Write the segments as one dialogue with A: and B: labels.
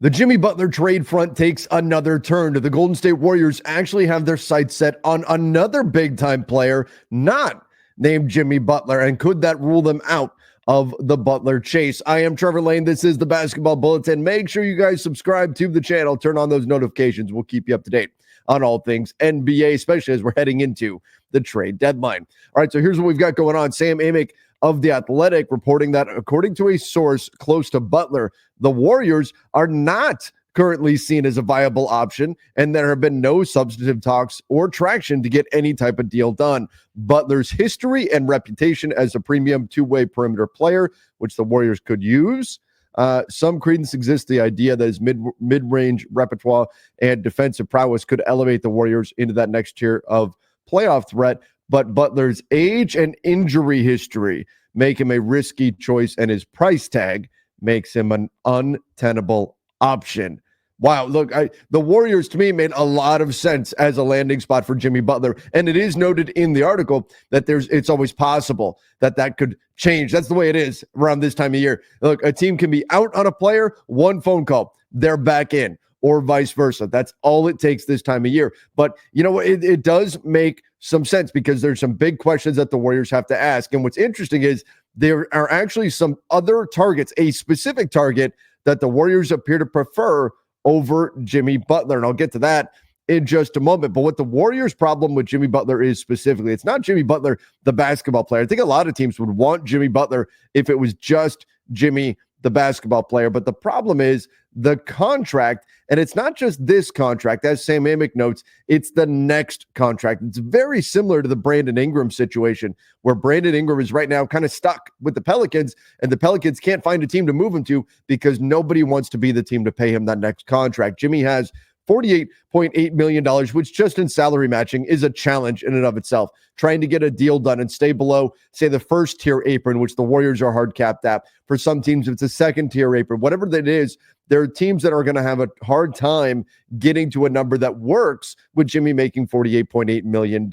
A: The Jimmy Butler trade front takes another turn. The Golden State Warriors actually have their sights set on another big-time player, not named Jimmy Butler. And could that rule them out of the Butler chase? I am Trevor Lane. This is the Basketball Bulletin. Make sure you guys subscribe to the channel. Turn on those notifications. We'll keep you up to date on all things NBA, especially as we're heading into the trade deadline. All right, so here's what we've got going on. Sam Amick of The Athletic reporting that, according to a source close to Butler, the Warriors are not currently seen as a viable option, and there have been no substantive talks or traction to get any type of deal done. Butler's history and reputation as a premium two-way perimeter player, which the Warriors could use, some credence exists the idea that his mid-range repertoire and defensive prowess could elevate the Warriors into that next tier of playoff threat. But Butler's age and injury history make him a risky choice, and his price tag makes him an untenable option. Wow, look, the Warriors to me made a lot of sense as a landing spot for Jimmy Butler, and it is noted in the article that it's always possible that could change. That's the way it is around this time of year. Look, a team can be out on a player, one phone call, they're back in, or vice versa. That's all it takes this time of year. But you know what? It does make some sense because there's some big questions that the Warriors have to ask. And what's interesting is there are actually some other targets, a specific target that the Warriors appear to prefer over Jimmy Butler. And I'll get to that in just a moment. But what the Warriors' problem with Jimmy Butler is specifically, it's not Jimmy Butler, the basketball player. I think a lot of teams would want Jimmy Butler if it was just Jimmy, the basketball player. But the problem is the contract, and it's not just this contract. As Sam Amick notes, it's the next contract. It's very similar to the Brandon Ingram situation, where Brandon Ingram is right now kind of stuck with the Pelicans, and the Pelicans can't find a team to move him to because nobody wants to be the team to pay him that next contract. Jimmy has $48.8 million, which just in salary matching is a challenge in and of itself. Trying to get a deal done and stay below, say, the first tier apron, which the Warriors are hard capped at. For some teams, it's a second tier apron. Whatever that is, there are teams that are going to have a hard time getting to a number that works with Jimmy making $48.8 million.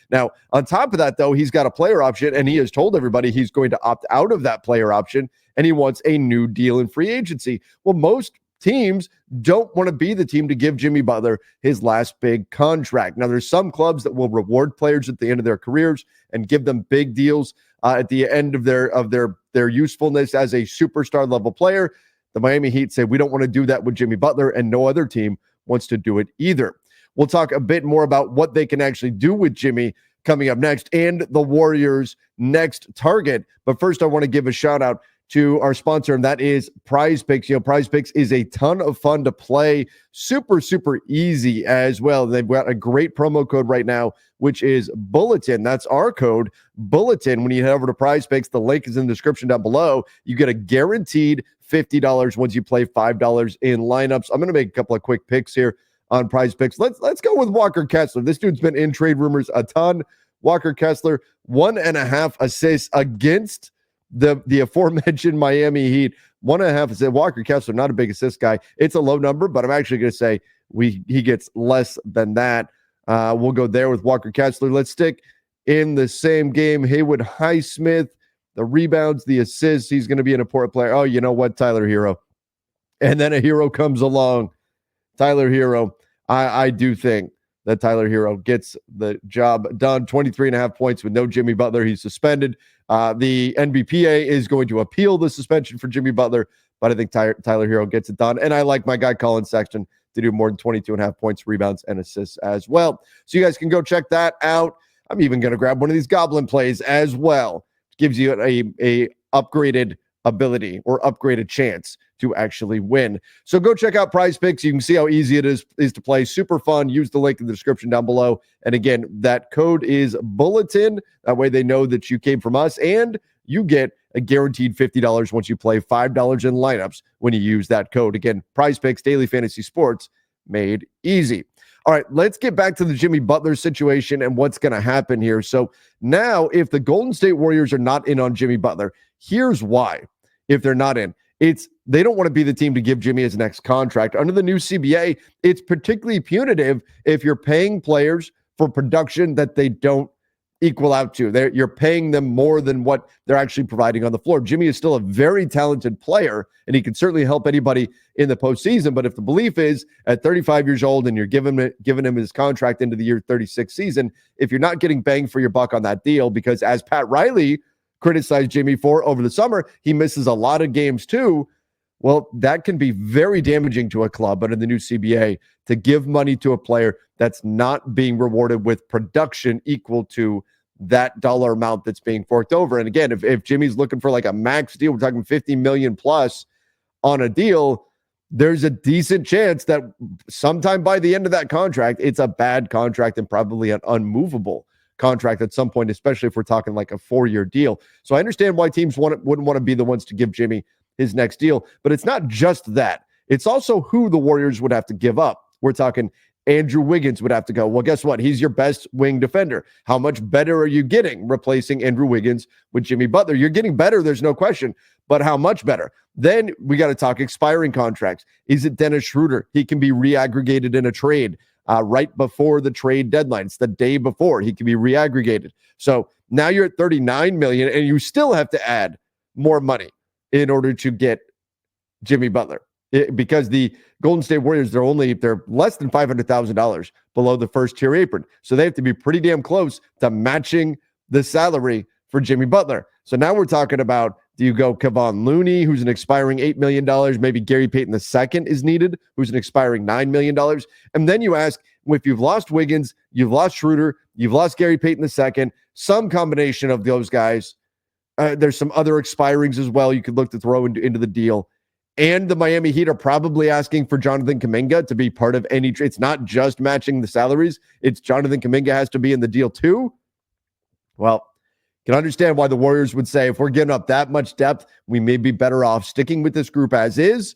A: Now, on top of that, though, he's got a player option, and he has told everybody he's going to opt out of that player option, and he wants a new deal in free agency. Well, most teams don't want to be the team to give Jimmy Butler his last big contract. Now, there's some clubs that will reward players at the end of their careers and give them big deals at the end of their usefulness as a superstar level player. The Miami Heat say we don't want to do that with Jimmy Butler, and no other team wants to do it either. We'll talk a bit more about what they can actually do with Jimmy coming up next and the Warriors' next target. But first, I want to give a shout out to our sponsor, and that is Prize Picks. You know, Prize Picks is a ton of fun to play. Super, super easy as well. They've got a great promo code right now, which is Bulletin. That's our code, Bulletin. When you head over to Prize Picks, the link is in the description down below. You get a guaranteed $50 once you play $5 in lineups. I'm going to make a couple of quick picks here on Prize Picks. Let's go with Walker Kessler. This dude's been in trade rumors a ton. Walker Kessler, 1.5 assists against the aforementioned Miami Heat. 1.5 assists. Walker Kessler, not a big assist guy. It's a low number, but I'm actually going to say he gets less than that. We'll go there with Walker Kessler. Let's stick in the same game. Haywood Highsmith, the rebounds, the assists. He's going to be an important player. Oh, you know what? Tyler Hero. And then a hero comes along. Tyler Hero. I do think that Tyler Hero gets the job done. 23.5 points with no Jimmy Butler. He's suspended. The NBPA is going to appeal the suspension for Jimmy Butler, but I think Tyler Hero gets it done. And I like my guy Colin Sexton to do more than 22.5 points, rebounds, and assists as well. So you guys can go check that out. I'm even going to grab one of these Goblin plays as well. It gives you a upgraded ability or upgraded chance to actually win. So go check out Prize Picks. You can see how easy it is to play. Super fun. Use the link in the description down below. And again, that code is Bulletin. That way they know that you came from us, and you get a guaranteed $50 once you play $5 in lineups when you use that code. Again, Prize Picks, daily fantasy sports made easy. All right, let's get back to the Jimmy Butler situation and what's going to happen here. So now, if the Golden State Warriors are not in on Jimmy Butler, here's why. If they're not in, they don't want to be the team to give Jimmy his next contract. Under the new CBA, it's particularly punitive if you're paying players for production that they don't equal out to. You're paying them more than what they're actually providing on the floor. Jimmy is still a very talented player, and he can certainly help anybody in the postseason. But if the belief is at 35 years old and you're giving him his contract into the year 36 season, if you're not getting bang for your buck on that deal, because as Pat Riley criticized Jimmy for over the summer, he misses a lot of games too. Well, that can be very damaging to a club under the new CBA to give money to a player that's not being rewarded with production equal to that dollar amount that's being forked over. And again, if Jimmy's looking for like a max deal, we're talking 50 million plus on a deal, there's a decent chance that sometime by the end of that contract, it's a bad contract and probably an unmovable contract at some point, especially if we're talking like a 4-year deal. So I understand why teams wouldn't want to be the ones to give Jimmy his next deal, but it's not just that. It's also who the Warriors would have to give up. We're talking Andrew Wiggins would have to go. Well, guess what? He's your best wing defender. How much better are you getting replacing Andrew Wiggins with Jimmy Butler? You're getting better, there's no question, but how much better? Then we got to talk expiring contracts. Is it Dennis Schroeder? He can be reaggregated in a trade right before the trade deadline. It's the day before. He can be reaggregated. So now you're at $39 million, and you still have to add more money in order to get Jimmy Butler. Because the Golden State Warriors, they're less than $500,000 below the first tier apron. So they have to be pretty damn close to matching the salary for Jimmy Butler. So now we're talking about, do you go Kevon Looney, who's an expiring $8 million? Maybe Gary Payton II is needed, who's an expiring $9 million. And then you ask, if you've lost Wiggins, you've lost Schroeder, you've lost Gary Payton II, some combination of those guys. There's some other expirings as well you could look to throw into the deal. And the Miami Heat are probably asking for Jonathan Kuminga to be part of any trade. It's not just matching the salaries. It's Jonathan Kuminga has to be in the deal too. Well, you can understand why the Warriors would say, if we're giving up that much depth, we may be better off sticking with this group as is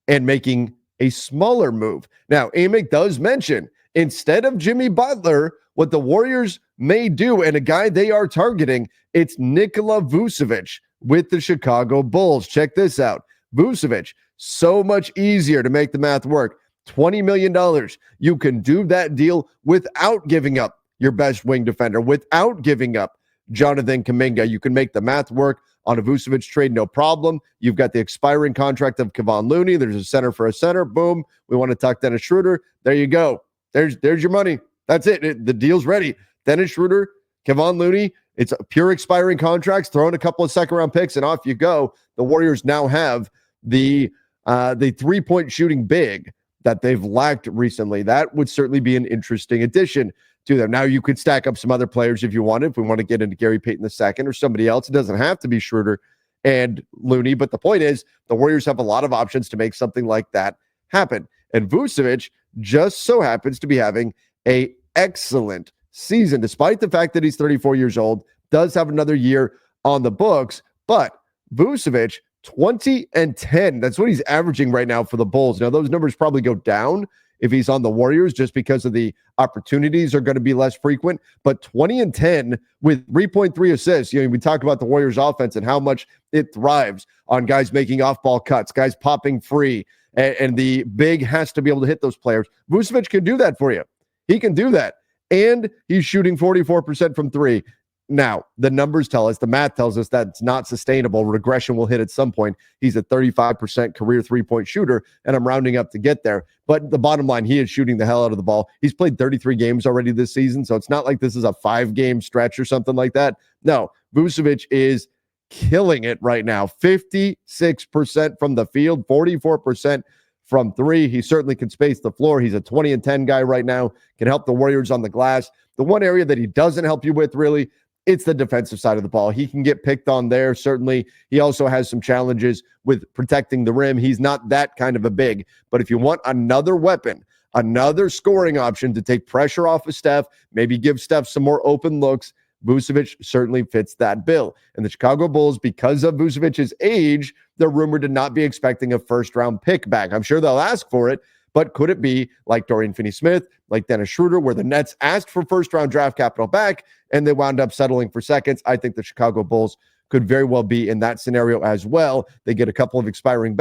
A: and making a smaller move. Now, Amick does mention, instead of Jimmy Butler, what the Warriors may do, and a guy they are targeting, it's Nikola Vucevic with the Chicago Bulls. Check this out. Vucevic, so much easier to make the math work. $20 million. You can do that deal without giving up your best wing defender, without giving up Jonathan Kuminga. You can make the math work on a Vucevic trade, no problem. You've got the expiring contract of Kevon Looney. There's a center for a center. Boom. We want to tuck Dennis Schroeder. There you go. There's your money. That's it. The deal's ready. Dennis Schroeder, Kevon Looney. It's pure expiring contracts. Throw in a couple of second-round picks, and off you go. The Warriors now have the three-point shooting big that they've lacked recently. That would certainly be an interesting addition to them. Now, you could stack up some other players if you wanted. If we want to get into Gary Payton II or somebody else, it doesn't have to be Schroeder and Looney. But the point is, the Warriors have a lot of options to make something like that happen. And Vucevic just so happens to be having an excellent season, despite the fact that he's 34 years old, does have another year on the books. But Vucevic, 20-10. That's what he's averaging right now for the Bulls. Now, those numbers probably go down if he's on the Warriors just because of the opportunities are going to be less frequent. But 20-10 with 3.3 assists. We talk about the Warriors offense and how much it thrives on guys making off-ball cuts, guys popping free, and the big has to be able to hit those players. Vucevic can do that for you. He can do that. And he's shooting 44% from three. Now, the numbers tell us, the math tells us that's not sustainable. Regression will hit at some point. He's a 35% career three-point shooter, and I'm rounding up to get there. But the bottom line, he is shooting the hell out of the ball. He's played 33 games already this season, so it's not like this is a 5-game stretch or something like that. No, Vucevic is killing it right now. 56% from the field, 44% from three. He certainly can space the floor. He's a 20-10 guy right now, can help the Warriors on the glass. The one area that he doesn't help you with, really, it's the defensive side of the ball. He can get picked on there, certainly. He also has some challenges with protecting the rim. He's not that kind of a big. But if you want another weapon, another scoring option to take pressure off of Steph, maybe give Steph some more open looks, Vucevic certainly fits that bill. And the Chicago Bulls, because of Vucevic's age, they're rumored to not be expecting a first-round pick back. I'm sure they'll ask for it, but could it be like Dorian Finney-Smith, like Dennis Schroeder, where the Nets asked for first-round draft capital back, and they wound up settling for seconds? I think the Chicago Bulls could very well be in that scenario as well. They get a couple of expirings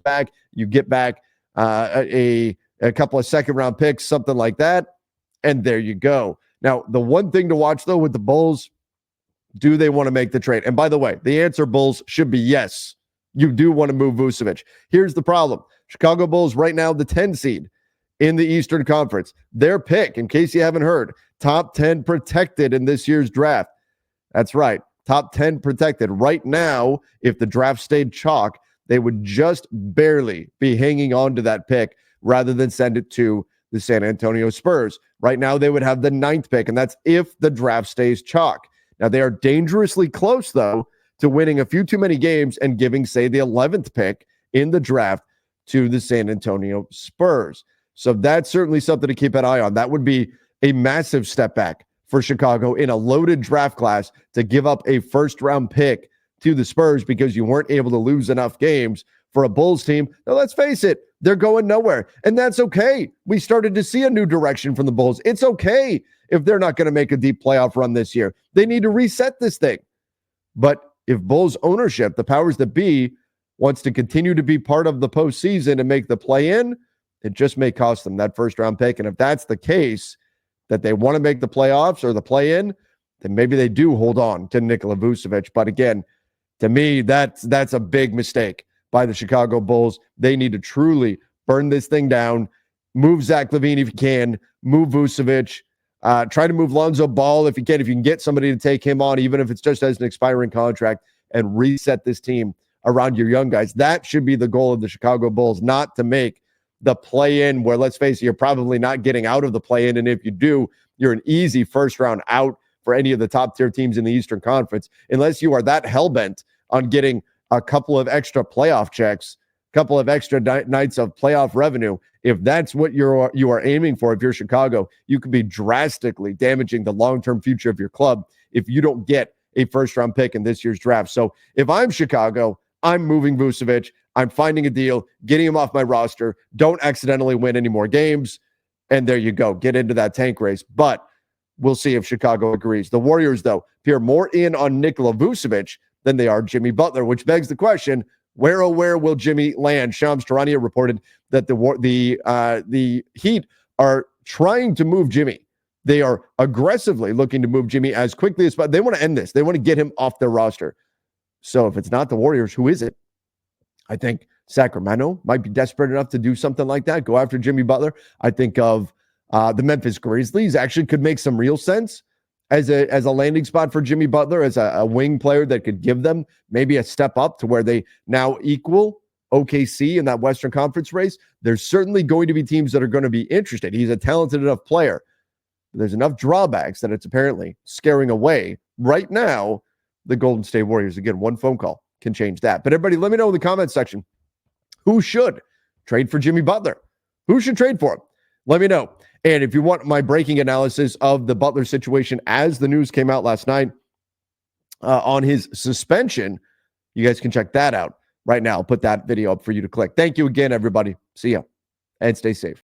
A: back. You get back a couple of second-round picks, something like that, and there you go. Now, the one thing to watch, though, with the Bulls, do they want to make the trade? And by the way, the answer, Bulls, should be yes. You do want to move Vucevic. Here's the problem. Chicago Bulls right now, the 10 seed in the Eastern Conference. Their pick, in case you haven't heard, top 10 protected in this year's draft. That's right. Top 10 protected. Right now, if the draft stayed chalk, they would just barely be hanging on to that pick rather than send it to the San Antonio Spurs. Right now, they would have the 9th pick, and that's if the draft stays chalk. Now, they are dangerously close, though, to winning a few too many games and giving, say, the 11th pick in the draft to the San Antonio Spurs. So that's certainly something to keep an eye on. That would be a massive step back for Chicago in a loaded draft class to give up a first-round pick to the Spurs because you weren't able to lose enough games for a Bulls team. Now, let's face it, they're going nowhere, and that's okay. We started to see a new direction from the Bulls. It's okay if they're not going to make a deep playoff run this year. They need to reset this thing. But if Bulls ownership, the powers that be, wants to continue to be part of the postseason and make the play-in, it just may cost them that first-round pick. And if that's the case, that they want to make the playoffs or the play-in, then maybe they do hold on to Nikola Vucevic. But again, to me, that's a big mistake by the Chicago Bulls. They need to truly burn this thing down, move Zach LaVine if you can, move Vucevic, try to move Lonzo Ball if you can get somebody to take him on, even if it's just as an expiring contract, and reset this team around your young guys. That should be the goal of the Chicago Bulls, not to make the play-in where, let's face it, you're probably not getting out of the play-in. And if you do, you're an easy first-round out for any of the top-tier teams in the Eastern Conference, unless you are that hell-bent on getting a couple of extra playoff checks, a couple of extra nights of playoff revenue. If that's what you are aiming for, if you're Chicago, you could be drastically damaging the long-term future of your club if you don't get a first-round pick in this year's draft. So if I'm Chicago, I'm moving Vucevic. I'm finding a deal, getting him off my roster. Don't accidentally win any more games. And there you go. Get into that tank race. But we'll see if Chicago agrees. The Warriors, though, appear more in on Nikola Vucevic than they are Jimmy Butler, which begs the question, where will Jimmy land? Shams Charania reported that the Heat are trying to move Jimmy. They are aggressively looking to move Jimmy as quickly as possible. They want to end this. They want to get him off their roster. So if it's not the Warriors, who is it? I think Sacramento might be desperate enough to do something like that, go after Jimmy Butler. I think of the Memphis Grizzlies actually could make some real sense as a landing spot for Jimmy Butler, as a wing player that could give them maybe a step up to where they now equal OKC in that Western Conference race. There's certainly going to be teams that are going to be interested. He's a talented enough player. But there's enough drawbacks that it's apparently scaring away right now the Golden State Warriors. Again, one phone call can change that. But everybody, let me know in the comments section, who should trade for Jimmy Butler? Who should trade for him? Let me know. And if you want my breaking analysis of the Butler situation as the news came out last night on his suspension, you guys can check that out right now. I'll put that video up for you to click. Thank you again, everybody. See ya, and stay safe.